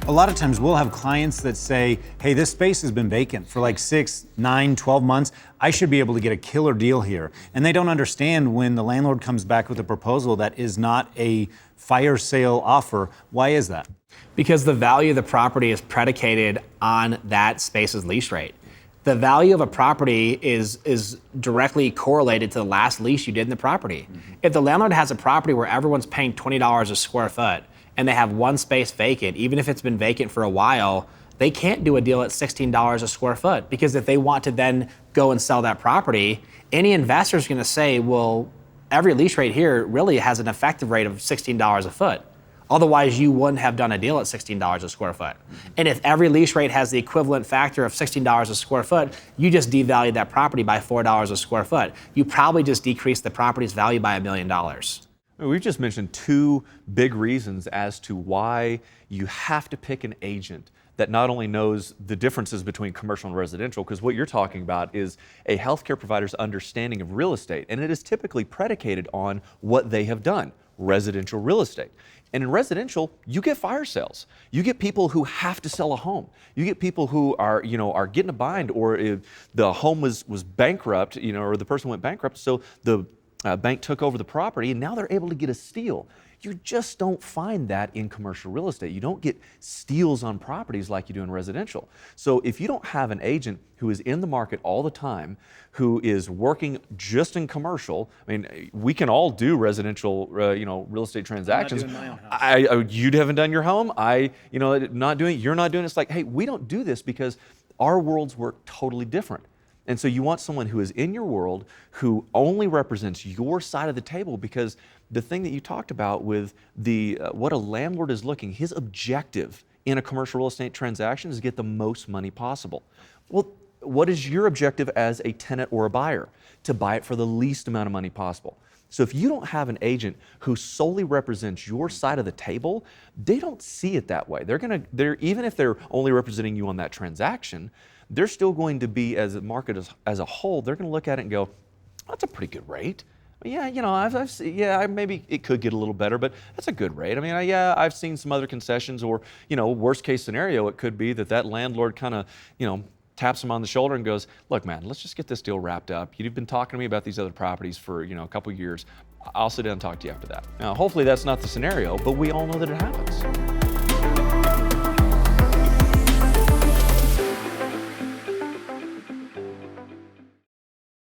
A lot of times we'll have clients that say, hey, this space has been vacant for like 6, 9, 12 months. I should be able to get a killer deal here. And they don't understand when the landlord comes back with a proposal that is not a fire sale offer. Why is that? Because the value of the property is predicated on that space's lease rate. The value of a property is directly correlated to the last lease you did in the property. Mm-hmm. If the landlord has a property where everyone's paying $20 a square foot, and they have one space vacant, even if it's been vacant for a while, they can't do a deal at $16 a square foot, because if they want to then go and sell that property, any investor is going to say, well, every lease rate here really has an effective rate of $16 a foot. Otherwise, you wouldn't have done a deal at $16 a square foot. Mm-hmm. And if every lease rate has the equivalent factor of $16 a square foot, you just devalued that property by $4 a square foot. You probably just decreased the property's value by $1 million. We've just mentioned two big reasons as to why you have to pick an agent that not only knows the differences between commercial and residential, because what you're talking about is a healthcare provider's understanding of real estate, and it is typically predicated on what they have done, residential real estate. And in residential, you get fire sales. You get people who have to sell a home. You get people who are getting a bind, or if the home was bankrupt, or the person went bankrupt, so the bank took over the property, and now they're able to get a steal. You just don't find that in commercial real estate. You don't get steals on properties like you do in residential. So if you don't have an agent who is in the market all the time, who is working just in commercial, I mean, we can all do residential, real estate transactions. I'm not doing my own house. You haven't done your home. You're not doing it. It's like, hey, we don't do this because our worlds work totally different. And so you want someone who is in your world, who only represents your side of the table, because the thing that you talked about with what a landlord is looking, his objective in a commercial real estate transaction is to get the most money possible. Well, what is your objective as a tenant or a buyer? To buy it for the least amount of money possible. So if you don't have an agent who solely represents your side of the table, they don't see it that way. They're even if they're only representing you on that transaction, they're still going to be, as a market as a whole, they're going to look at it and go, that's a pretty good rate. I've seen, maybe it could get a little better, but that's a good rate. I mean, I've seen some other concessions, or, worst case scenario, it could be that landlord kind of, taps him on the shoulder and goes, look, man, let's just get this deal wrapped up. You've been talking to me about these other properties for, a couple years. I'll sit down and talk to you after that. Now, hopefully that's not the scenario, but we all know that it happens.